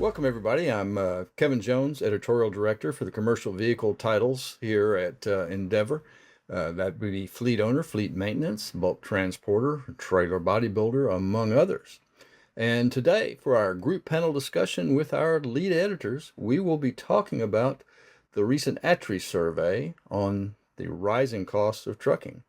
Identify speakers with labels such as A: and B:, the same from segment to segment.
A: Welcome, everybody. I'm Kevin Jones, Editorial Director for the Commercial Vehicle Titles here at Endeavor. That would be fleet owner, fleet maintenance, bulk transporter, trailer bodybuilder, among others. And today, for our group panel discussion with our lead editors, we will be talking about the recent ATRI survey on the rising costs of trucking.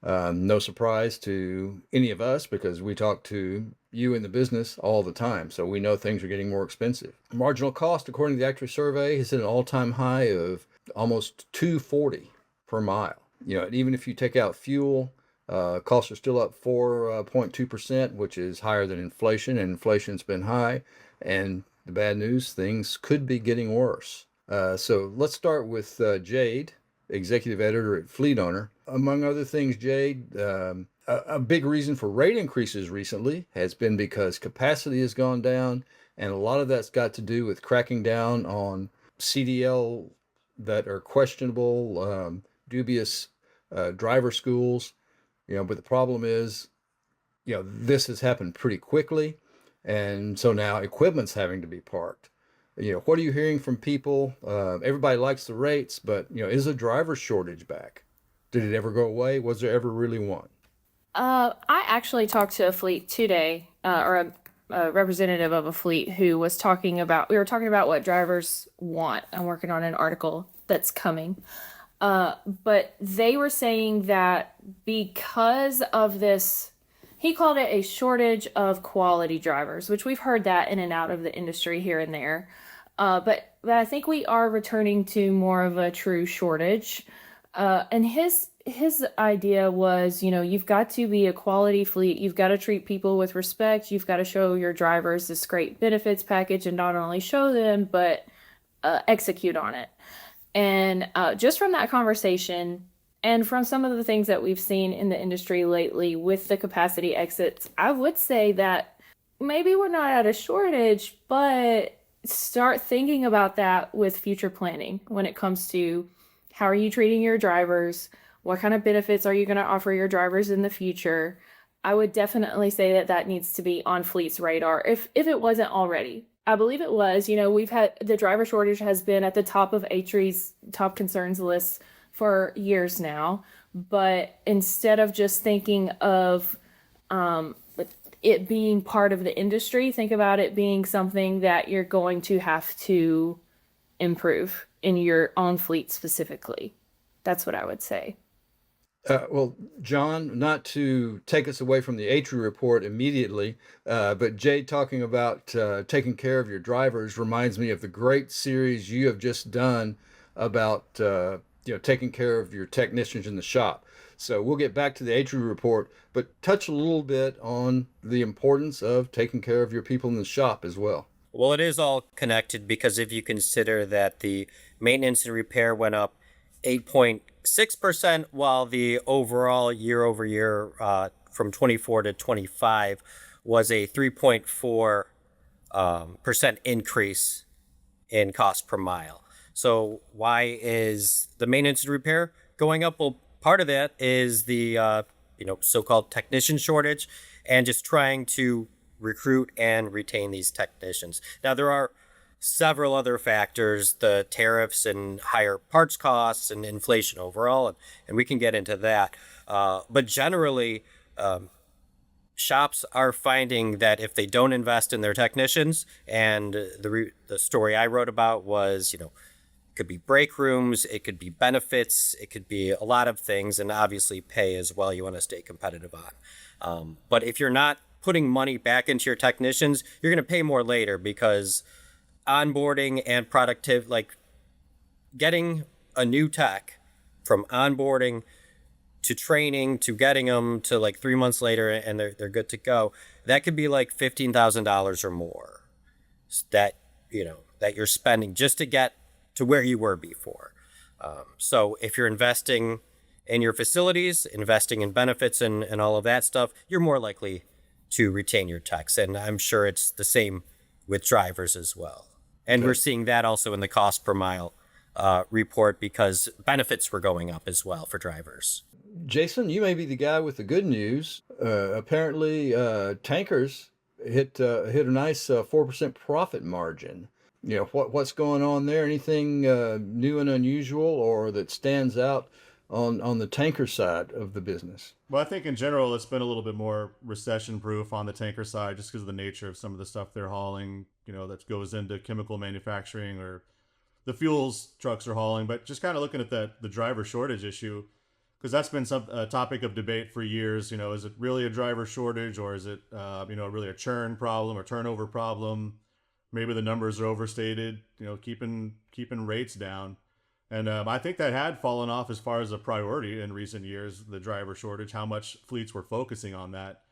A: No surprise to any of us because we talk to you in the business all the time, so we know things are getting more expensive. Marginal cost, according to the ATRI survey, is at an all-time high of almost $2.40 per mile. Even if you take out fuel, costs are still up 4.2%, which is higher than inflation, and inflation's been high. And the bad news, things could be getting worse. So let's start with Jade, executive editor at Fleet Owner. Among other things, Jade, a big reason for rate increases recently has been because capacity has gone down, and a lot of that's got to do with cracking down on CDL that are questionable, dubious driver schools. But the problem is, this has happened pretty quickly, and so now equipment's having to be parked. What are you hearing from people? Everybody likes the rates, but is a driver shortage back? Did it ever go away? Was there ever really one?
B: I actually talked to a fleet today, or a representative of a fleet who was talking about, we were talking about what drivers want. I'm working on an article that's coming. But they were saying that because of this, he called it a shortage of quality drivers, which we've heard that in and out of the industry here and there. But I think we are returning to more of a true shortage. And his idea was, you've got to be a quality fleet. You've got to treat people with respect. You've got to show your drivers this great benefits package, and not only show them, but execute on it. And just from that conversation and from some of the things that we've seen in the industry lately with the capacity exits, I would say that maybe we're not at a shortage, but start thinking about that with future planning when it comes to how are you treating your drivers? What kind of benefits are you going to offer your drivers in the future? I would definitely say that that needs to be on Fleet's radar if it wasn't already. I believe it was. We've had the driver shortage has been at the top of ATRI's top concerns list for years now. But instead of just thinking of it being part of the industry, think about it being something that you're going to have to improve in your own fleet specifically. That's what I would say.
A: Well, John, not to take us away from the ATRI report immediately, but Jay talking about taking care of your drivers reminds me of the great series you have just done about taking care of your technicians in the shop. So we'll get back to the ATRI report, but touch a little bit on the importance of taking care of your people in the shop as well.
C: Well, it is all connected because if you consider that the maintenance and repair went up 8.6%, while the overall year over year from 24 to 25 was a 3.4% increase in cost per mile. So why is the maintenance and repair going up? Well, part of that is the so-called technician shortage and just trying to recruit and retain these technicians. Now, there are several other factors, the tariffs and higher parts costs and inflation overall, and we can get into that. But generally, shops are finding that if they don't invest in their technicians, and the story I wrote about was, it could be break rooms, it could be benefits, it could be a lot of things, and obviously pay as well you want to stay competitive on. But if you're not putting money back into your technicians, you're going to pay more later because onboarding and like getting a new tech from onboarding to training to getting them to like 3 months later and they're good to go, that could be like $15,000 or more that you're spending just to get to where you were before. So if you're investing in your facilities, investing in benefits and all of that stuff, you're more likely to retain your techs. And I'm sure it's the same with drivers as well. And we're seeing that also in the cost per mile report because benefits were going up as well for drivers.
A: Jason, you may be the guy with the good news. Apparently, tankers hit a nice 4% profit margin. What's going on there? Anything new and unusual, or that stands out on the tanker side of the business?
D: Well, I think in general it's been a little bit more recession proof on the tanker side, just because of the nature of some of the stuff they're hauling. That goes into chemical manufacturing or the fuels trucks are hauling. But just kind of looking at the driver shortage issue, because that's been a topic of debate for years. Is it really a driver shortage, or is it really a churn problem or turnover problem? Maybe the numbers are overstated. Keeping rates down. And I think that had fallen off as far as a priority in recent years, the driver shortage, how much fleets were focusing on that.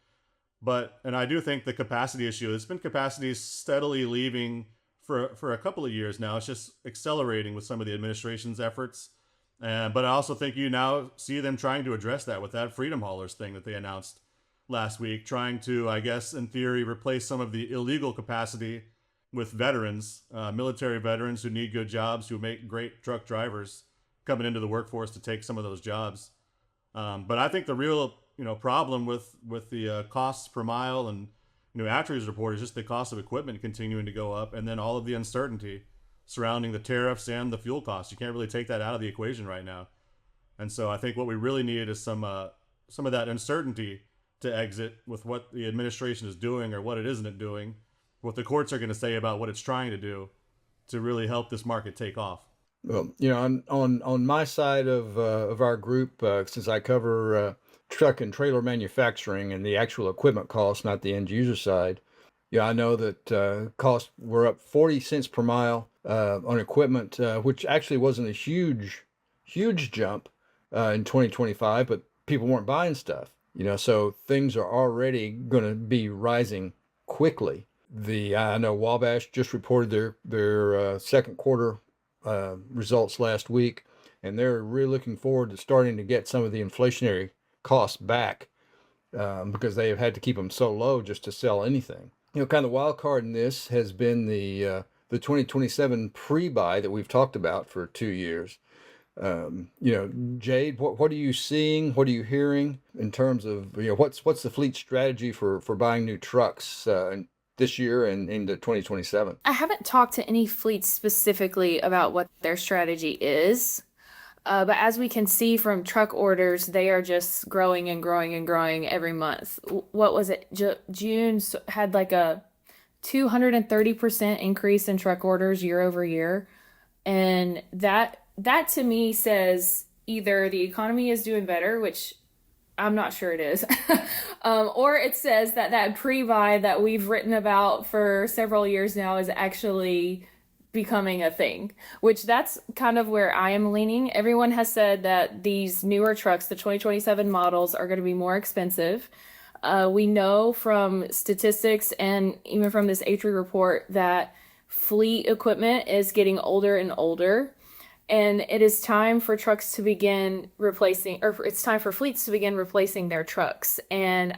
D: And I do think the capacity issue, it's been capacity steadily leaving for a couple of years now. It's just accelerating with some of the administration's efforts. But I also think you now see them trying to address that with that Freedom Haulers thing that they announced last week, trying to, I guess, in theory, replace some of the illegal capacity with veterans, military veterans who need good jobs, who make great truck drivers coming into the workforce to take some of those jobs. But I think the real problem with the costs per mile and ATRI's report is just the cost of equipment continuing to go up, and then all of the uncertainty surrounding the tariffs and the fuel costs. You can't really take that out of the equation right now. And so I think what we really need is some of that uncertainty to exit with what the administration is doing or what it isn't doing, what the courts are going to say about what it's trying to do to really help this market take off.
A: Well, on my side of our group, since I cover truck and trailer manufacturing and the actual equipment costs, not the end user side, I know that costs were up 40 cents per mile on equipment, which actually wasn't a huge jump in 2025, but people weren't buying stuff, so things are already going to be rising quickly. I know Wabash just reported their second quarter results last week, and they're really looking forward to starting to get some of the inflationary costs back because they have had to keep them so low just to sell anything. Kind of the wild card in this has been the 2027 pre-buy that we've talked about for 2 years. Jade, what are you seeing? What are you hearing in terms of what's the fleet strategy for buying new trucks this year and into 2027?
B: I haven't talked to any fleets specifically about what their strategy is. But as we can see from truck orders, they are just growing and growing and growing every month. What was it? June had like a 230% increase in truck orders year over year. And that to me says either the economy is doing better, which I'm not sure it is, or it says that pre-buy that we've written about for several years now is actually becoming a thing, which that's kind of where I am leaning. Everyone has said that these newer trucks, the 2027 models, are going to be more expensive. We know from statistics and even from this ATRI report that fleet equipment is getting older and older. And it is time for trucks to begin replacing, or it's time for fleets to begin replacing their trucks. And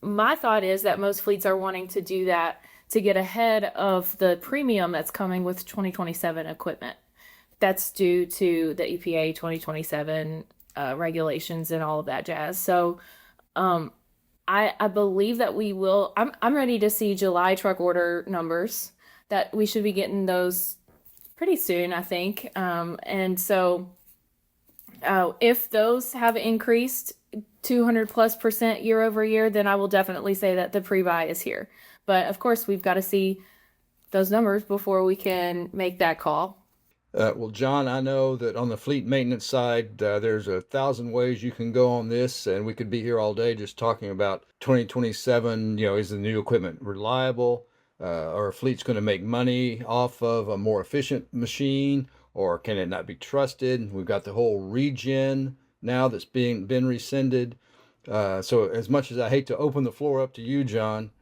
B: my thought is that most fleets are wanting to do that to get ahead of the premium that's coming with 2027 equipment. That's due to the EPA 2027 regulations and all of that jazz. So I believe that we will. I'm ready to see July truck order numbers, that we should be getting those pretty soon, I think. And so if those have increased 200+% year over year, then I will definitely say that the pre-buy is here. But of course, we've got to see those numbers before we can make that call.
A: Well, John, I know that on the fleet maintenance side, there's 1,000 ways you can go on this, and we could be here all day just talking about 2027. Is the new equipment reliable? Are fleets going to make money off of a more efficient machine, or can it not be trusted? We've got the whole regen now that's been rescinded. So as much as I hate to open the floor up to you, John,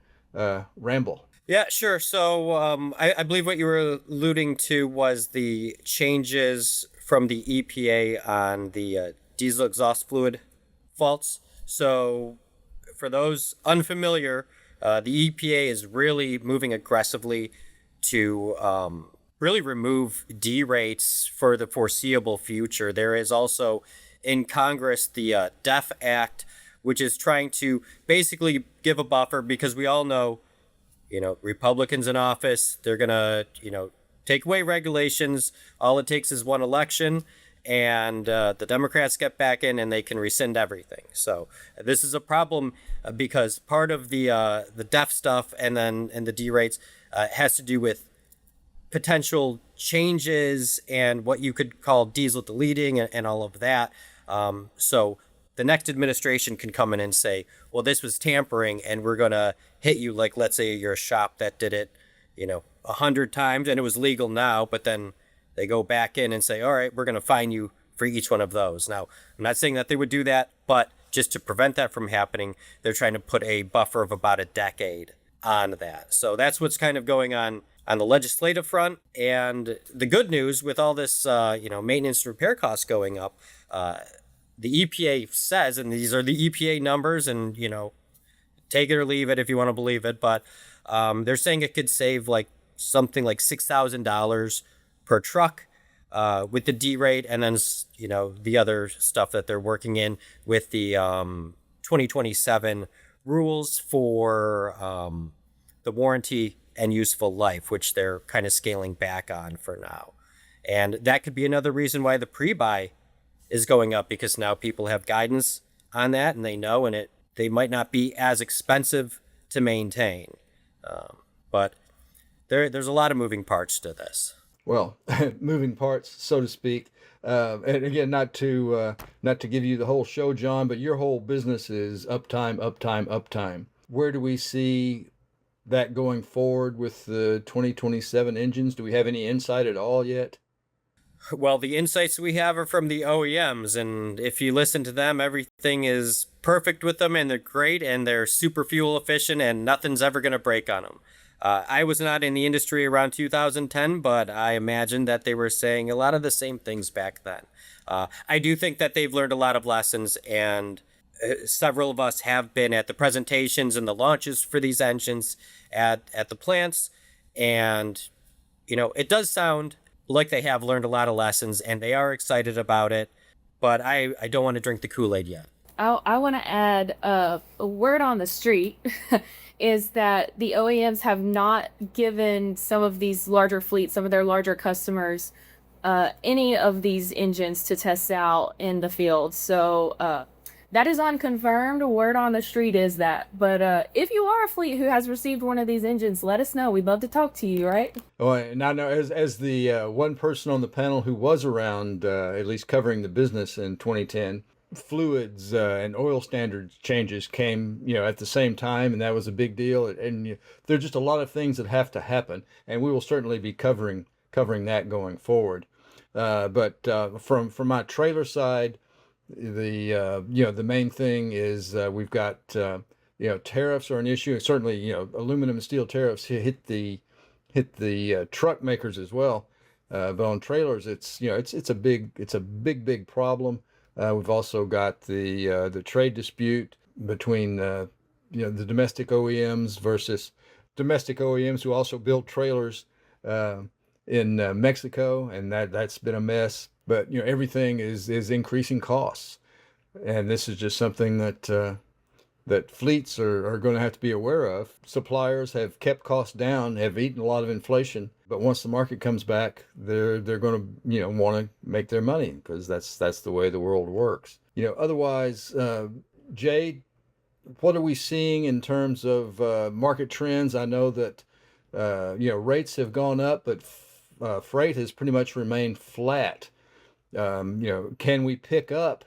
A: ramble.
C: Yeah, sure. So I believe what you were alluding to was the changes from the EPA on the diesel exhaust fluid faults. So for those unfamiliar, the EPA is really moving aggressively to really remove D rates for the foreseeable future. There is also in Congress the DEF Act, which is trying to basically give a buffer, because we all know Republicans in office, they're going to, take away regulations. All it takes is one election, and the Democrats get back in and they can rescind everything. So this is a problem because part of the DEF stuff and the D rates has to do with potential changes and what you could call diesel deleting and all of that. So the next administration can come in and say, well, this was tampering and we're going to hit you. Like, let's say you're a shop that did it, 100 times and it was legal now, but then they go back in and say, all right, we're going to fine you for each one of those. Now, I'm not saying that they would do that, but just to prevent that from happening, they're trying to put a buffer of about a decade on that. So that's what's kind of going on the legislative front. And the good news with all this, maintenance and repair costs going up, the EPA says, and these are the EPA numbers, and, take it or leave it if you want to believe it, but they're saying it could save something like $6,000 per truck with the D rate, and then, the other stuff that they're working in with the 2027 rules for the warranty and useful life, which they're kind of scaling back on for now. And that could be another reason why the pre-buy is going up, because now people have guidance on that and they know, and they might not be as expensive to maintain. But there's a lot of moving parts to this.
A: Well, moving parts, so to speak. And again, not to give you the whole show, John, but your whole business is uptime, uptime, uptime. Where do we see that going forward with the 2027 engines? Do we have any insight at all yet?
C: Well, the insights we have are from the OEMs, and if you listen to them, everything is perfect with them, and they're great, and they're super fuel efficient, and nothing's ever going to break on them. I was not in the industry around 2010, but I imagine that they were saying a lot of the same things back then. I do think that they've learned a lot of lessons, and several of us have been at the presentations and the launches for these engines at the plants, and it does sound like they have learned a lot of lessons and they are excited about it, but I don't want to drink the Kool-Aid yet.
B: I want to add a word on the street is that the OEMs have not given some of these larger fleets, some of their larger customers, any of these engines to test out in the field. So that is unconfirmed. Word on the street is that. But if you are a fleet who has received one of these engines, let us know. We'd love to talk to you, right?
A: Oh, and I know as the one person on the panel who was around, at least covering the business in 2010, fluids and oil standards changes came, at the same time, and that was a big deal. And there are just a lot of things that have to happen, and we will certainly be covering that going forward. But from my trailer side, the main thing is we've got tariffs are an issue. Certainly, aluminum and steel tariffs hit the truck makers as well. But on trailers, it's a big problem. We've also got the trade dispute between the domestic OEMs versus domestic OEMs who also build trailers in Mexico, and that's been a mess. But everything is increasing costs, and this is just something that fleets are going to have to be aware of. Suppliers have kept costs down, have eaten a lot of inflation, but once the market comes back, they're going to want to make their money, because that's the way the world works. Otherwise, Jay, what are we seeing in terms of market trends? I know that rates have gone up, but freight has pretty much remained flat. Can we pick up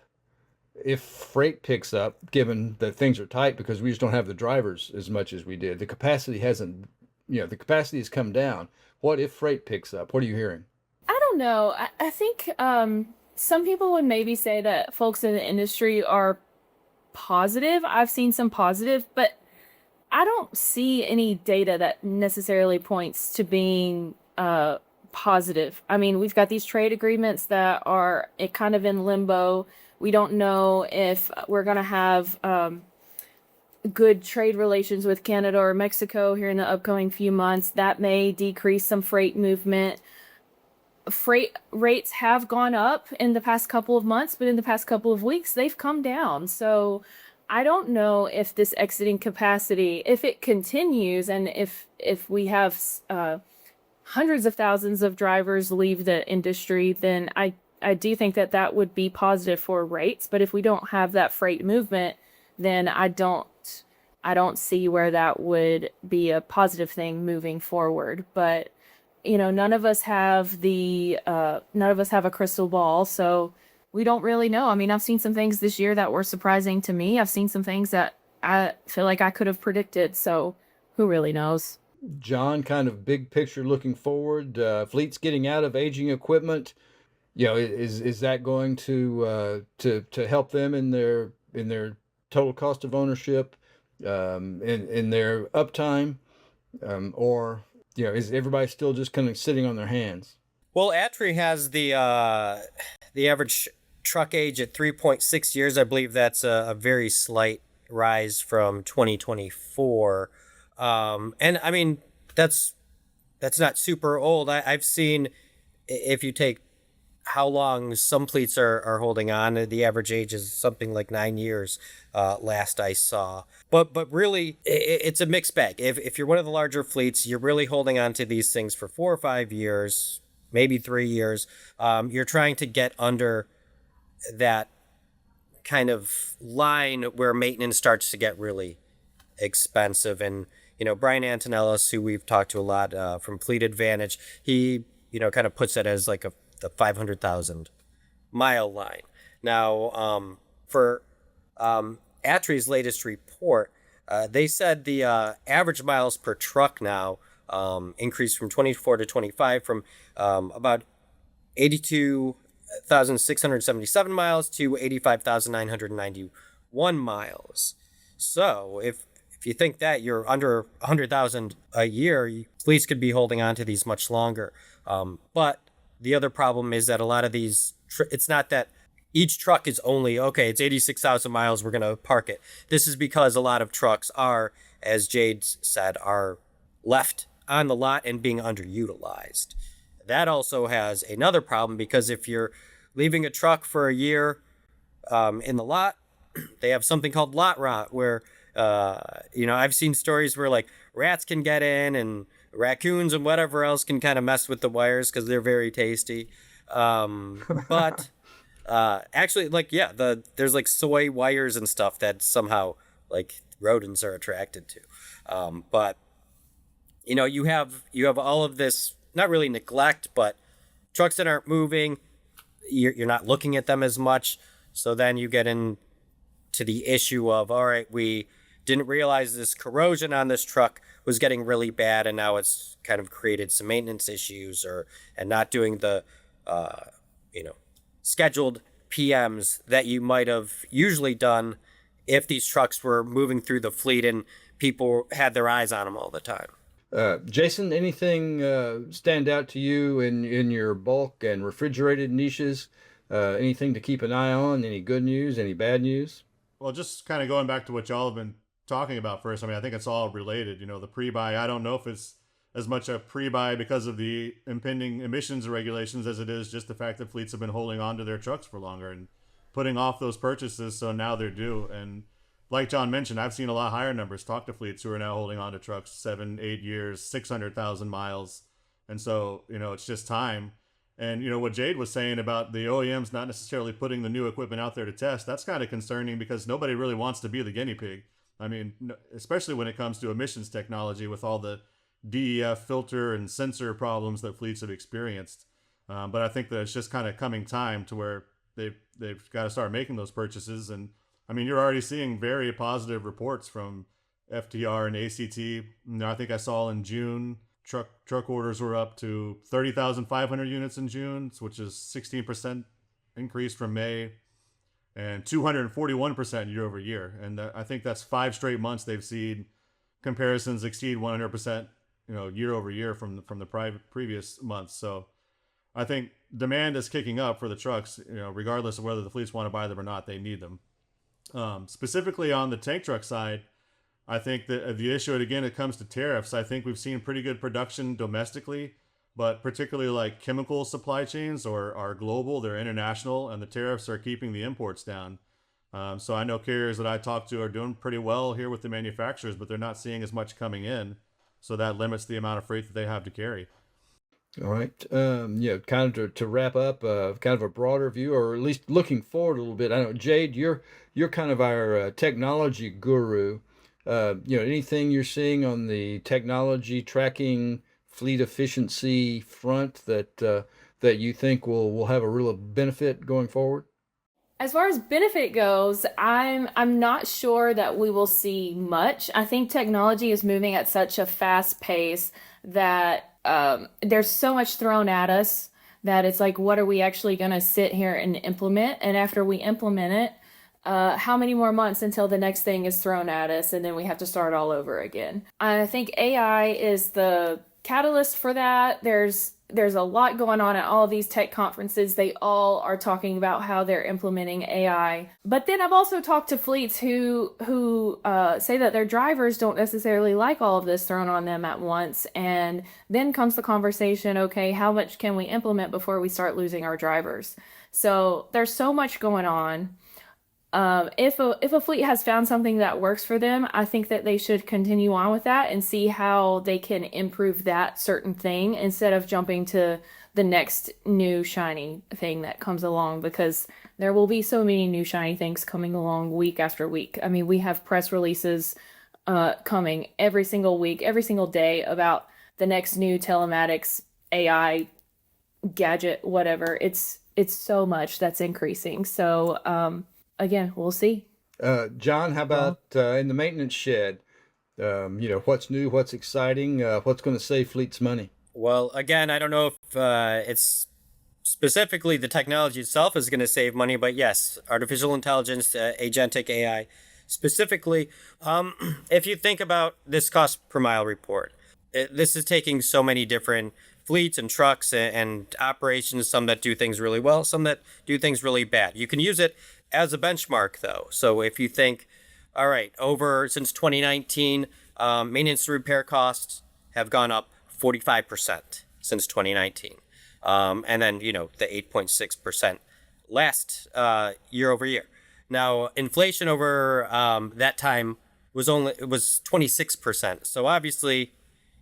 A: if freight picks up, given that things are tight because we just don't have the drivers as much as we did? The capacity the capacity has come down. What if freight picks up? What are you hearing?
B: I don't know. I think some people would maybe say that folks in the industry are positive. I've seen some positive, but I don't see any data that necessarily points to being positive. I mean, we've got these trade agreements that are kind of in limbo. We don't know if we're going to have good trade relations with Canada or Mexico here in the upcoming few months. That may decrease some freight movement. Freight rates have gone up in the past couple of months, but in the past couple of weeks, they've come down. So I don't know if this exiting capacity, if it continues, and if we have hundreds of thousands of drivers leave the industry, then I do think that that would be positive for rates. But if we don't have that freight movement, then I don't see where that would be a positive thing moving forward. But none of us have a crystal ball, so we don't really know. I mean, I've seen some things this year that were surprising to me. I've seen some things that I feel like I could have predicted. So who really knows?
A: John, kind of big picture looking forward, fleets getting out of aging equipment. Is that going to help them in their total cost of ownership, in their uptime, or is everybody still just kind of sitting on their hands?
C: Well, ATRI has the average truck age at 3.6 years. I believe that's a very slight rise from 2024. And I mean, that's not super old. I've seen, if you take how long some fleets are holding on, the average age is something like 9 years, last I saw. But really, it's a mixed bag. If you're one of the larger fleets, you're really holding on to these things for 4 or 5 years, maybe 3 years. You're trying to get under that kind of line where maintenance starts to get really expensive. And Brian Antonellis, who we've talked to a lot, from Fleet Advantage, he kind of puts it as like the 500,000 mile line. Now, for ATRI's latest report, they said the average miles per truck now increased from 24 to 25, from about 82,677 miles to 85,991 miles. So if you think that you're under 100,000 a year, fleets could be holding on to these much longer. But the other problem is that a lot of these, it's not that each truck is only, okay, it's 86,000 miles, we're going to park it. This is because a lot of trucks are, as Jade said, are left on the lot and being underutilized. That also has another problem, because if you're leaving a truck for a year in the lot, they have something called lot rot, where I've seen stories where like rats can get in, and raccoons and whatever else can kind of mess with the wires because they're very tasty. But actually, like, there's like soy wires and stuff that somehow like rodents are attracted to. But you have all of this, not really neglect, but trucks that aren't moving. You're not looking at them as much. So then you get into the issue of, all right, we didn't realize this corrosion on this truck was getting really bad, and now it's kind of created some maintenance issues, and not doing the scheduled PMs that you might have usually done if these trucks were moving through the fleet and people had their eyes on them all the time.
A: Jason, anything stand out to you in your bulk and refrigerated niches? Anything to keep an eye on? Any good news? Any bad news?
D: Well, just kind of going back to what y'all have been talking about first, I mean, I think it's all related. The pre-buy, I don't know if it's as much a pre-buy because of the impending emissions regulations as it is just the fact that fleets have been holding on to their trucks for longer and putting off those purchases, so now they're due. And like John mentioned, I've seen a lot higher numbers, talk to fleets who are now holding on to trucks 7, 8 years, 600,000 miles. And so, it's just time. And, what Jade was saying about the OEMs not necessarily putting the new equipment out there to test, that's kind of concerning, because nobody really wants to be the guinea pig. I mean, especially when it comes to emissions technology with all the DEF filter and sensor problems that fleets have experienced. But I think that it's just kind of coming time to where they've got to start making those purchases. And I mean, you're already seeing very positive reports from FTR and ACT. I think I saw in June, truck orders were up to 30,500 units in June, which is 16% increase from May, and 241% year over year. And I think that's 5 straight months they've seen comparisons exceed 100%, year over year from the previous months. So I think demand is kicking up for the trucks, regardless of whether the fleets want to buy them or not, they need them. Specifically on the tank truck side, I think that the issue, again, it comes to tariffs. I think we've seen pretty good production domestically, but particularly like chemical supply chains are global, they're international, and the tariffs are keeping the imports down. So I know carriers that I talk to are doing pretty well here with the manufacturers, but they're not seeing as much coming in. So that limits the amount of freight that they have to carry.
A: All right. Kind of to wrap up, kind of a broader view, or at least looking forward a little bit. I know, Jade, you're kind of our technology guru. Anything you're seeing on the technology tracking fleet efficiency front that you think will have a real benefit going forward?
B: As far as benefit goes, I'm not sure that we will see much. I think technology is moving at such a fast pace that there's so much thrown at us that it's like, what are we actually going to sit here and implement? And after we implement it, how many more months until the next thing is thrown at us and then we have to start all over again? I think AI is the catalyst for that. There's a lot going on at all of these tech conferences. They all are talking about how they're implementing AI. But then I've also talked to fleets who say that their drivers don't necessarily like all of this thrown on them at once. And then comes the conversation, okay, how much can we implement before we start losing our drivers? So there's so much going on. If a fleet has found something that works for them, I think that they should continue on with that and see how they can improve that certain thing instead of jumping to the next new shiny thing that comes along, because there will be so many new shiny things coming along week after week. I mean, we have press releases coming every single week, every single day about the next new telematics AI gadget, whatever. It's so much that's increasing. So again, we'll see.
A: John, how about in the maintenance shed? What's new, what's exciting, what's going to save fleets money?
C: Well, again, I don't know if it's specifically the technology itself is going to save money, but yes, artificial intelligence, agentic AI, specifically, if you think about this cost per mile report, this is taking so many different fleets and trucks and operations, some that do things really well, some that do things really bad. You can use it as a benchmark, though. So if you think, all right, since 2019, maintenance and repair costs have gone up 45% since 2019. And then, the 8.6% last year over year. Now, inflation over that time was 26%. So obviously,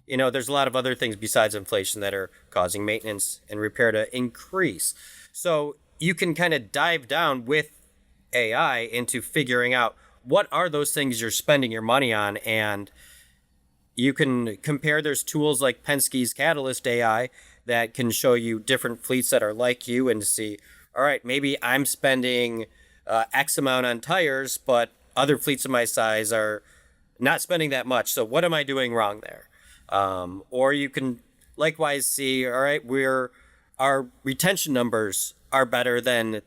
C: there's a lot of other things besides inflation that are causing maintenance and repair to increase. So you can kind of dive down with AI into figuring out what are those things you're spending your money on, and you can compare. There's tools like Penske's Catalyst AI that can show you different fleets that are like you and see, all right, maybe I'm spending X amount on tires, but other fleets of my size are not spending that much. So what am I doing wrong there? Or you can likewise see, all right, our retention numbers are better than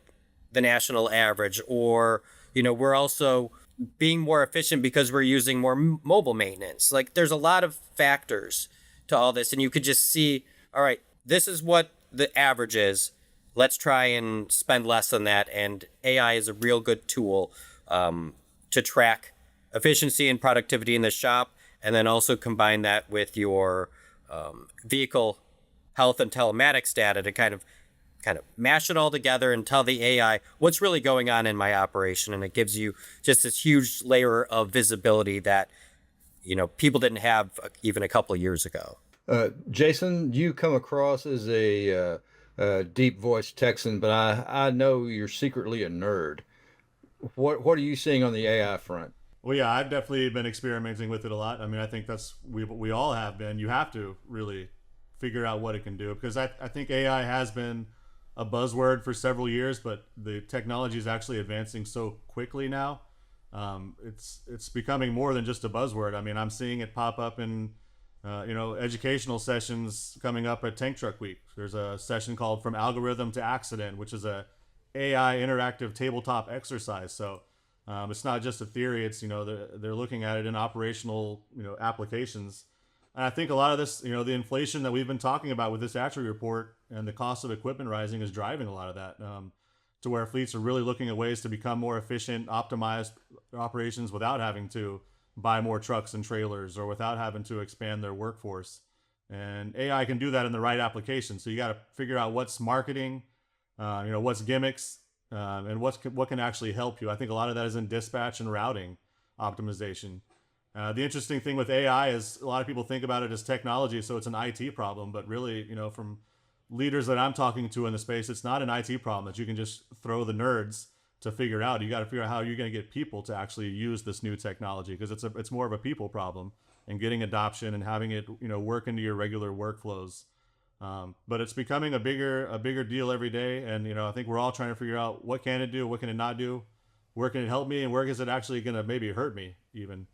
C: the national average, or we're also being more efficient because we're using more mobile maintenance. Like, there's a lot of factors to all this, and you could just see, all right, this is what the average is. Let's try and spend less than that. And AI is a real good tool to track efficiency and productivity in the shop, and then also combine that with your vehicle health and telematics data to kind of mash it all together and tell the AI what's really going on in my operation. And it gives you just this huge layer of visibility that, people didn't have even a couple of years ago.
A: Jason, you come across as a deep voiced Texan, but I know you're secretly a nerd. What are you seeing on the AI front?
D: Well, yeah, I've definitely been experimenting with it a lot. I mean, I think we all have been. You have to really figure out what it can do, because I think AI has been a buzzword for several years, but the technology is actually advancing so quickly now. It's becoming more than just a buzzword. I mean, I'm seeing it pop up in educational sessions coming up at Tank Truck Week. There's a session called From Algorithm to Accident, which is a AI interactive tabletop exercise. So it's not just a theory. It's they're looking at it in operational applications. And I think a lot of this, the inflation that we've been talking about with this ATRI report and the cost of equipment rising is driving a lot of that, to where fleets are really looking at ways to become more efficient, optimize operations without having to buy more trucks and trailers, or without having to expand their workforce. And AI can do that in the right application. So you got to figure out what's marketing, what's gimmicks, and what can actually help you. I think a lot of that is in dispatch and routing optimization. The interesting thing with AI is a lot of people think about it as technology, so it's an IT problem, but really, from leaders that I'm talking to in the space, it's not an IT problem that you can just throw the nerds to figure out. You got to figure out how you're going to get people to actually use this new technology, because it's more of a people problem, and getting adoption and having it work into your regular workflows. But it's becoming a bigger deal every day, and I think we're all trying to figure out what can it do, what can it not do, where can it help me, and where is it actually going to maybe hurt me even,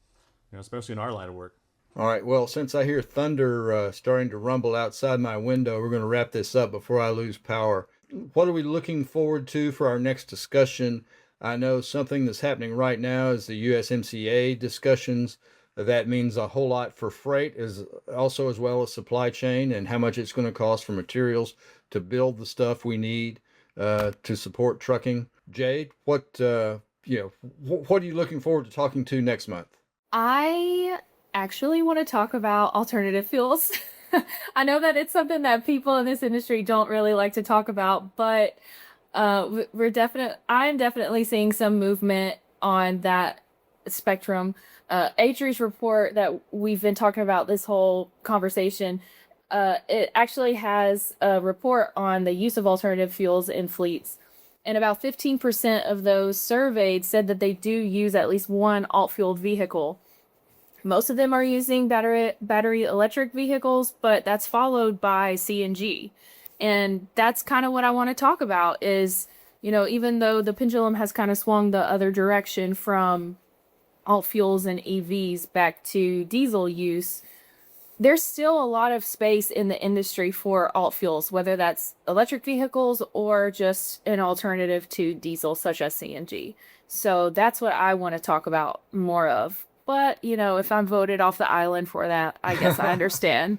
D: especially in our line of work.
A: All right. Well, since I hear thunder starting to rumble outside my window, we're going to wrap this up before I lose power. What are we looking forward to for our next discussion? I know something that's happening right now is the USMCA discussions. That means a whole lot for freight, as also as well as supply chain, and how much it's going to cost for materials to build the stuff we need to support trucking. Jade, what what are you looking forward to talking to next month?
B: I actually want to talk about alternative fuels. I know that it's something that people in this industry don't really like to talk about, but I'm definitely seeing some movement on that spectrum. ATRI's report that we've been talking about this whole conversation, it actually has a report on the use of alternative fuels in fleets. And about 15% of those surveyed said that they do use at least one alt-fueled vehicle. Most of them are using battery electric vehicles, but that's followed by CNG. And that's kind of what I want to talk about is, even though the pendulum has kind of swung the other direction from alt fuels and EVs back to diesel use, there's still a lot of space in the industry for alt fuels, whether that's electric vehicles or just an alternative to diesel such as CNG. So that's what I want to talk about more of. But, if I'm voted off the island for that, I guess I understand.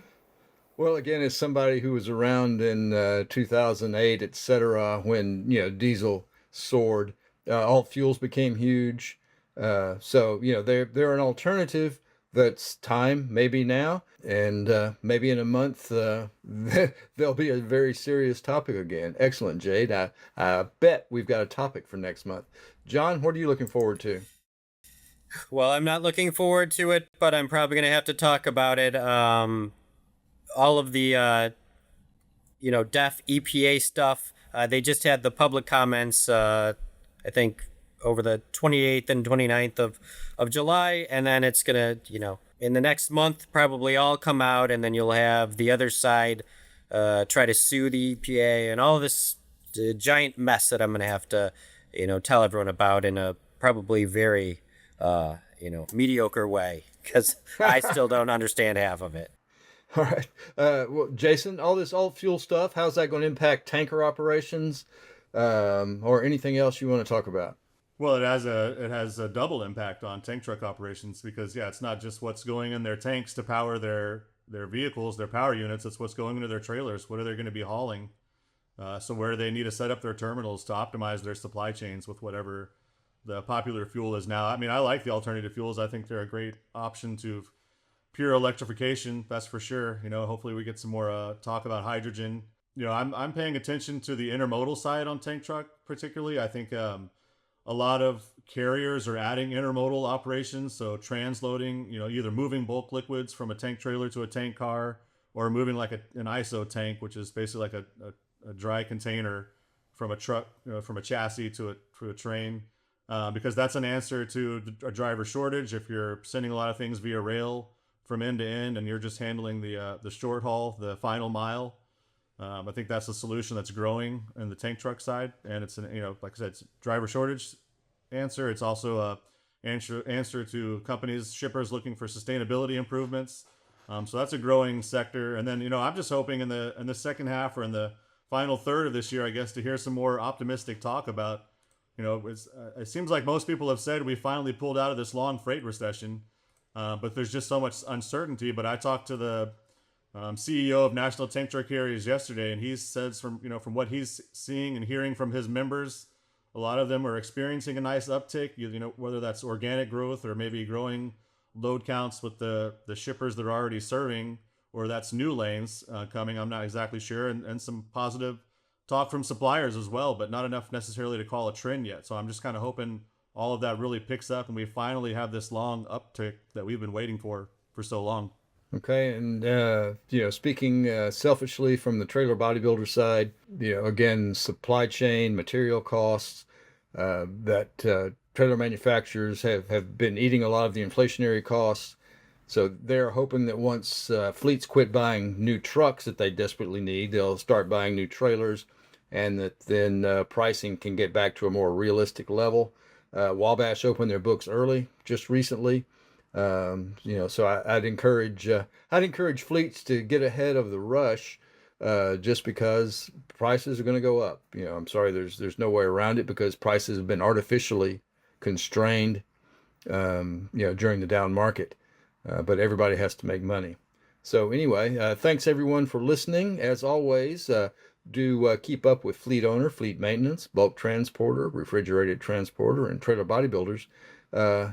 A: Well, again, as somebody who was around in 2008, et cetera, when, diesel soared, alt fuels became huge. So, they're an alternative that's time, maybe now, and maybe in a month, there'll be a very serious topic again. Excellent, Jade. I bet we've got a topic for next month. John, what are you looking forward to?
C: Well, I'm not looking forward to it, but I'm probably going to have to talk about it. All of the, DEF EPA stuff, they just had the public comments, I think, over the 28th and 29th of July. And then it's going to, in the next month, probably all come out. And then you'll have the other side try to sue the EPA and all this giant mess that I'm going to have to, tell everyone about in a probably very mediocre way, because I still don't understand half of it.
A: All right. Well, Jason, all this alt fuel stuff, how's that going to impact tanker operations or anything else you want to talk about?
D: Well, it has a double impact on tank truck operations, because it's not just what's going in their tanks to power their vehicles, their power units. It's what's going into their trailers. What are they going to be hauling? So where they need to set up their terminals to optimize their supply chains with whatever the popular fuel is now. I mean, I like the alternative fuels. I think they're a great option to pure electrification. That's for sure. Hopefully we get some more talk about hydrogen. I'm paying attention to the intermodal side on tank truck particularly. I think a lot of carriers are adding intermodal operations, so transloading, either moving bulk liquids from a tank trailer to a tank car, or moving like an ISO tank, which is basically like a dry container from a truck, from a chassis to a train, because that's an answer to a driver shortage. If you're sending a lot of things via rail from end to end, and you're just handling the short haul, the final mile, I think that's a solution that's growing in the tank truck side, and it's like I said, it's driver shortage answer. It's also a answer to companies, shippers looking for sustainability improvements. So that's a growing sector. And then I'm just hoping in the second half, or in the final third of this year, I guess, to hear some more optimistic talk about. It seems like most people have said we finally pulled out of this long freight recession, but there's just so much uncertainty. But I talked to the CEO of National Tank Truck Carriers yesterday, and he says from what he's seeing and hearing from his members, a lot of them are experiencing a nice uptick. Whether that's organic growth or maybe growing load counts with the shippers they're already serving, or that's new lanes coming. I'm not exactly sure, and some positive talk from suppliers as well, but not enough necessarily to call a trend yet. So I'm just kind of hoping all of that really picks up and we finally have this long uptick that we've been waiting for so long.
A: Okay, and speaking selfishly from the trailer bodybuilder side, again, supply chain, material costs, that trailer manufacturers have been eating a lot of the inflationary costs. So they're hoping that once fleets quit buying new trucks that they desperately need, they'll start buying new trailers, and that then pricing can get back to a more realistic level. Wabash opened their books early just recently. So I'd encourage fleets to get ahead of the rush, just because prices are going to go up. I'm sorry, there's no way around it because prices have been artificially constrained, during the down market. But everybody has to make money. So anyway, thanks everyone for listening. As always, do keep up with fleet owner, fleet maintenance, bulk transporter, refrigerated transporter, and trailer bodybuilders.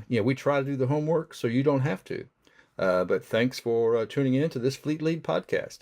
A: We try to do the homework so you don't have to. But thanks for tuning in to this Fleet Lead podcast.